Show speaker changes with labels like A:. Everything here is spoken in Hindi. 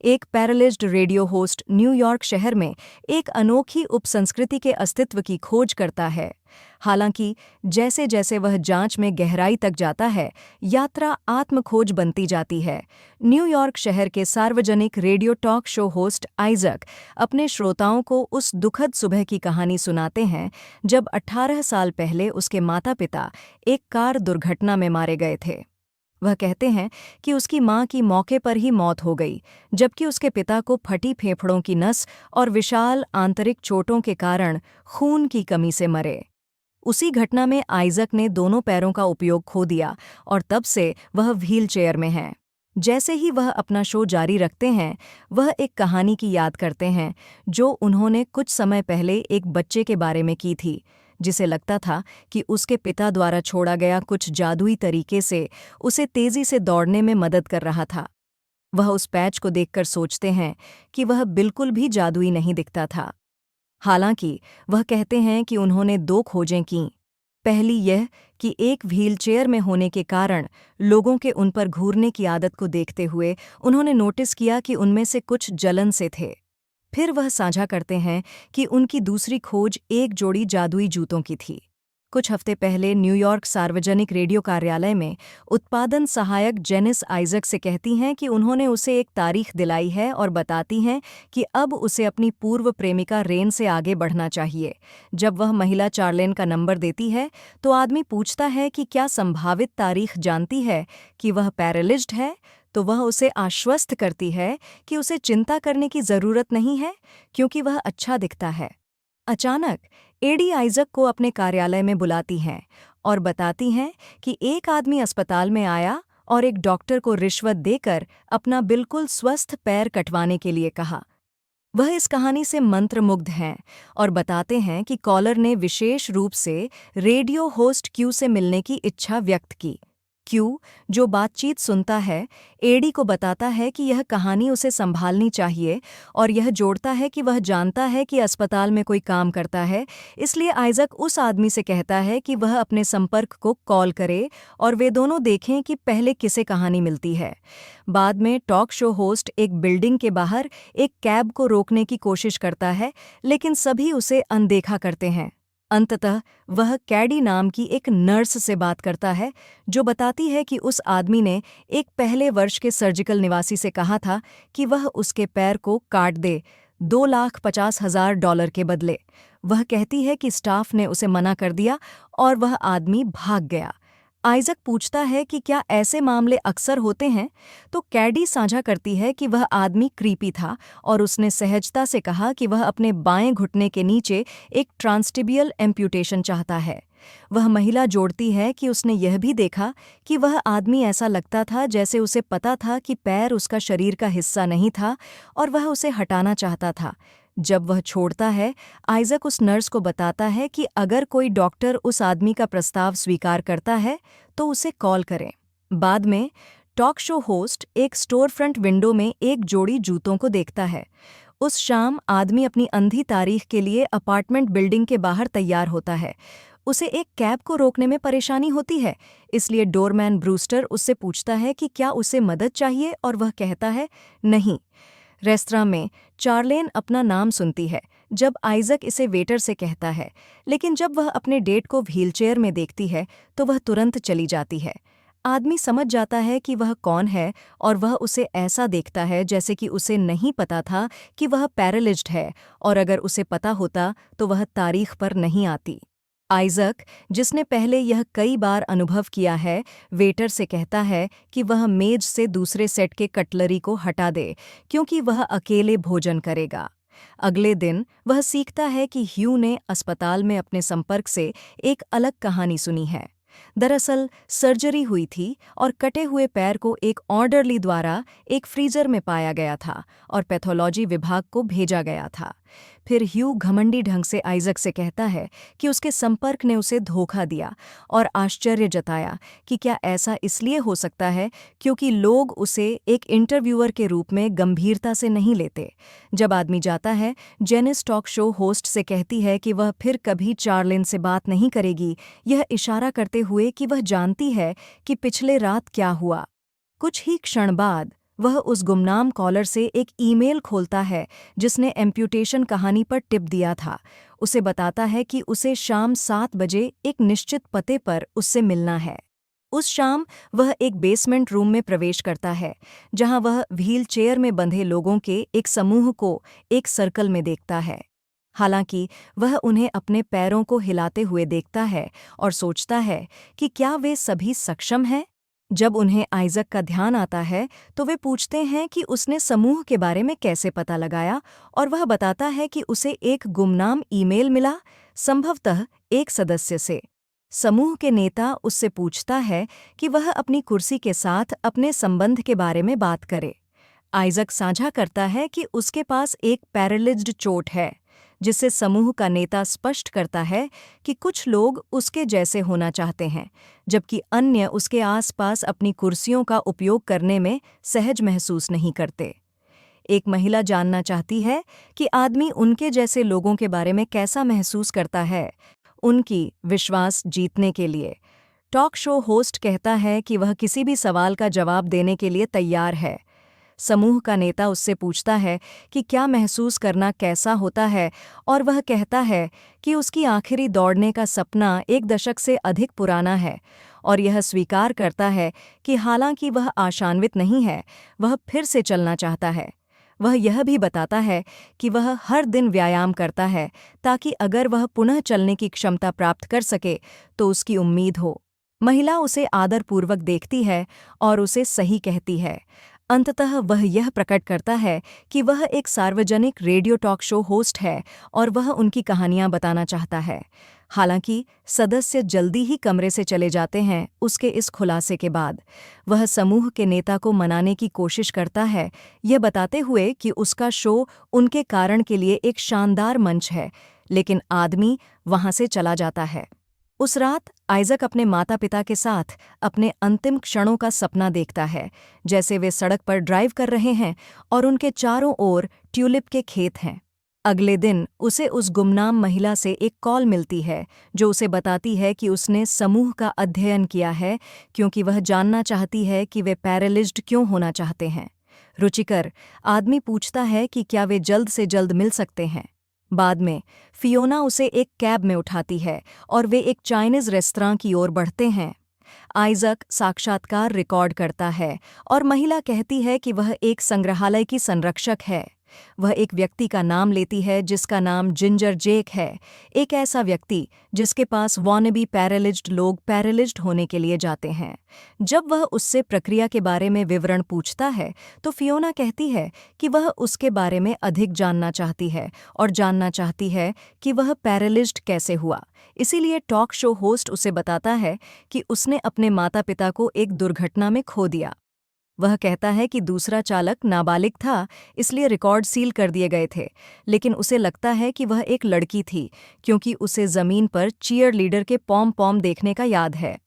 A: एक पैरालिज्ड रेडियो होस्ट न्यूयॉर्क शहर में एक अनोखी उपसंस्कृति के अस्तित्व की खोज करता है। हालांकि जैसे जैसे वह जांच में गहराई तक जाता है, यात्रा आत्मखोज बनती जाती है। न्यूयॉर्क शहर के सार्वजनिक radio talk show host Isaac अपने श्रोताओं को उस दुखद सुबह की कहानी सुनाते हैं जब 18 साल पहले उसके माता-पिता एक कार दुर्घटना में मारे गए थे। वह कहते हैं कि उसकी मां की मौके पर ही मौत हो गई, जबकि उसके पिता को फटी फेफड़ों की नस और विशाल आंतरिक चोटों के कारण खून की कमी से मरे। उसी घटना में आइजक ने दोनों पैरों का उपयोग खो दिया और तब से वह व्हीलचेयर में है। जैसे ही वह अपना शो जारी रखते हैं, वह एक कहानी की याद करते हैं जो उन्होंने कुछ समय पहले एक बच्चे के बारे में की थी, जिसे लगता था कि उसके पिता द्वारा छोड़ा गया कुछ जादुई तरीके से उसे तेजी से दौड़ने में मदद कर रहा था। वह उस पैच को देखकर सोचते हैं कि वह बिल्कुल भी जादुई नहीं दिखता था। हालांकि वह कहते हैं कि उन्होंने 2 खोजें कीं। पहली यह कि एक व्हीलचेयर में होने के कारण लोगों के उन पर घूरने की आदत को देखते हुए उन्होंने नोटिस किया कि उनमें से कुछ जलन से थे। फिर वह साझा करते हैं कि उनकी दूसरी खोज एक जोड़ी जादुई जूतों की थी। कुछ हफ्ते पहले न्यूयॉर्क सार्वजनिक रेडियो कार्यालय में उत्पादन सहायक जेनिस आइजक से कहती हैं कि उन्होंने उसे एक तारीख दिलाई है और बताती हैं कि अब उसे अपनी पूर्व प्रेमिका रेन से आगे बढ़ना चाहिए। जब वह महिला चार्लेन का नंबर देती है तो आदमी पूछता है कि क्या संभावित तारीख जानती है कि वह पैरालिज्ड है, तो वह उसे आश्वस्त करती है कि उसे चिंता करने की जरूरत नहीं है क्योंकि वह अच्छा दिखता है। अचानक एडी आइजक को अपने कार्यालय में बुलाती हैं और बताती हैं कि एक आदमी अस्पताल में आया और एक डॉक्टर को रिश्वत देकर अपना बिल्कुल स्वस्थ पैर कटवाने के लिए कहा। वह इस कहानी से मंत्रमुग्ध हैं और बताते हैं कि कॉलर ने विशेष रूप से रेडियो होस्ट क्यू से मिलने की इच्छा व्यक्त की। क्यू, जो बातचीत सुनता है, एडी को बताता है कि यह कहानी उसे संभालनी चाहिए और यह जोड़ता है कि वह जानता है कि अस्पताल में कोई काम करता है, इसलिए आइजक उस आदमी से कहता है कि वह अपने संपर्क को कॉल करे और वे दोनों देखें कि पहले किसे कहानी मिलती है। बाद में टॉक शो होस्ट एक बिल्डिंग के बाहर एक कैब को रोकने की कोशिश करता है, लेकिन सभी उसे अनदेखा करते हैं। अंततः वह कैडी नाम की एक नर्स से बात करता है, जो बताती है कि उस आदमी ने एक पहले वर्ष के सर्जिकल निवासी से कहा था कि वह उसके पैर को काट दे $250,000 के बदले। वह कहती है कि स्टाफ ने उसे मना कर दिया और वह आदमी भाग गया। आइजक पूछता है कि क्या ऐसे मामले अक्सर होते हैं, तो कैडी साझा करती है कि वह आदमी क्रीपी था और उसने सहजता से कहा कि वह अपने बाएं घुटने के नीचे एक ट्रांसटिबियल एम्प्यूटेशन चाहता है। वह महिला जोड़ती है कि उसने यह भी देखा कि वह आदमी ऐसा लगता था जैसे उसे पता था कि पैर उसका शरीर का हिस्सा नहीं था और वह उसे हटाना चाहता था। जब वह छोड़ता है, आइजक उस नर्स को बताता है कि अगर कोई डॉक्टर उस आदमी का प्रस्ताव स्वीकार करता है तो उसे कॉल करें। बाद में टॉक शो होस्ट एक स्टोर फ्रंट विंडो में एक जोड़ी जूतों को देखता है। उस शाम आदमी अपनी अंधी तारीख के लिए अपार्टमेंट बिल्डिंग के बाहर तैयार होता है। उसे एक कैब को रोकने में परेशानी होती है, इसलिए डोरमैन ब्रूस्टर उससे पूछता है कि क्या उसे मदद चाहिए और वह कहता है नहीं। रेस्तरां में चार्लेन अपना नाम सुनती है जब आइजक इसे वेटर से कहता है, लेकिन जब वह अपने डेट को व्हीलचेयर में देखती है तो वह तुरंत चली जाती है। आदमी समझ जाता है कि वह कौन है और वह उसे ऐसा देखता है जैसे कि उसे नहीं पता था कि वह पैरालिज्ड है, और अगर उसे पता होता तो वह तारीख पर नहीं आती। आइजक, जिसने पहले यह कई बार अनुभव किया है, वेटर से कहता है कि वह मेज से दूसरे सेट के कटलरी को हटा दे क्योंकि वह अकेले भोजन करेगा। अगले दिन वह सीखता है कि ह्यू ने अस्पताल में अपने संपर्क से एक अलग कहानी सुनी है। दरअसल सर्जरी हुई थी और कटे हुए पैर को एक ऑर्डरली द्वारा एक फ्रीजर में पाया गया था और पैथोलॉजी विभाग को भेजा गया था। फिर ह्यू घमंडी ढंग से आइजक से कहता है कि उसके संपर्क ने उसे धोखा दिया और आश्चर्य जताया कि क्या ऐसा इसलिए हो सकता है क्योंकि लोग उसे एक इंटरव्यूअर के रूप में गंभीरता से नहीं लेते। जब आदमी जाता है, जेनिस टॉक शो होस्ट से कहती है कि वह फिर कभी चार्लेन से बात नहीं करेगी, यह इशारा करते हुए कि वह जानती है कि पिछले रात क्या हुआ। कुछ ही क्षण बाद वह उस गुमनाम कॉलर से एक ईमेल खोलता है जिसने एम्प्यूटेशन कहानी पर टिप दिया था। उसे बताता है कि उसे शाम 7 बजे एक निश्चित पते पर उससे मिलना है। उस शाम वह एक बेसमेंट रूम में प्रवेश करता है, जहां वह व्हील चेयर में बंधे लोगों के एक समूह को एक सर्कल में देखता है। हालांकि वह उन्हें अपने पैरों को हिलाते हुए देखता है और सोचता है कि क्या वे सभी सक्षम हैं। जब उन्हें आइजक का ध्यान आता है तो वे पूछते हैं कि उसने समूह के बारे में कैसे पता लगाया, और वह बताता है कि उसे एक गुमनाम ईमेल मिला, संभवतः एक सदस्य से। समूह के नेता उससे पूछता है कि वह अपनी कुर्सी के साथ अपने संबंध के बारे में बात करे। आइजक साझा करता है कि उसके पास एक पैरालिज्ड चोट है, जिससे समूह का नेता स्पष्ट करता है कि कुछ लोग उसके जैसे होना चाहते हैं, जबकि अन्य उसके आसपास अपनी कुर्सियों का उपयोग करने में सहज महसूस नहीं करते। एक महिला जानना चाहती है कि आदमी उनके जैसे लोगों के बारे में कैसा महसूस करता है, उनकी विश्वास जीतने के लिए। टॉक शो होस्ट कहता है कि वह किसी भी सवाल का जवाब देने के लिए तैयार है। समूह का नेता उससे पूछता है कि क्या महसूस करना कैसा होता है, और वह कहता है कि उसकी आखिरी दौड़ने का सपना 1 दशक से अधिक पुराना है, और यह स्वीकार करता है कि हालांकि वह आशान्वित नहीं है, वह फिर से चलना चाहता है। वह यह भी बताता है कि वह हर दिन व्यायाम करता है ताकि अगर वह पुनः चलने की क्षमता प्राप्त कर सके तो उसकी उम्मीद हो। महिला उसे आदरपूर्वक देखती है और उसे सही कहती है। अंततः वह यह प्रकट करता है कि वह एक सार्वजनिक रेडियो टॉक शो होस्ट है और वह उनकी कहानियां बताना चाहता है। हालांकि सदस्य जल्दी ही कमरे से चले जाते हैं उसके इस खुलासे के बाद। वह समूह के नेता को मनाने की कोशिश करता है, यह बताते हुए कि उसका शो उनके कारण के लिए एक शानदार मंच है, लेकिन आदमी वहां से चला जाता है। उस रात आइजक अपने माता-पिता के साथ अपने अंतिम क्षणों का सपना देखता है, जैसे वे सड़क पर ड्राइव कर रहे हैं और उनके चारों ओर ट्यूलिप के खेत हैं। अगले दिन उसे उस गुमनाम महिला से एक कॉल मिलती है, जो उसे बताती है कि उसने समूह का अध्ययन किया है क्योंकि वह जानना चाहती है कि वे पैरालिज्ड क्यों होना चाहते हैं। रुचिकर आदमी पूछता है कि क्या वे जल्द से जल्द मिल सकते हैं। बाद में फियोना उसे एक कैब में उठाती है और वे एक चाइनीज रेस्तरां की ओर बढ़ते हैं। आइजक साक्षात्कार रिकॉर्ड करता है और महिला कहती है कि वह एक संग्रहालय की संरक्षक है। वह एक व्यक्ति का नाम लेती है जिसका नाम जिंजर जेक है, एक ऐसा व्यक्ति जिसके पास वॉनेबी पैरालिज्ड लोग पैरालिज्ड होने के लिए जाते हैं। जब वह उससे प्रक्रिया के बारे में विवरण पूछता है तो फियोना कहती है कि वह उसके बारे में अधिक जानना चाहती है और जानना चाहती है कि वह पैरालिज्ड कैसे हुआ। इसीलिए टॉक शो होस्ट उसे बताता है कि उसने अपने माता-पिता को एक दुर्घटना में खो दिया। वह कहता है कि दूसरा चालक नाबालिग था, इसलिए रिकॉर्ड सील कर दिए गए थे, लेकिन उसे लगता है कि वह एक लड़की थी क्योंकि उसे जमीन पर चीयर लीडर के पॉम पॉम देखने का याद है।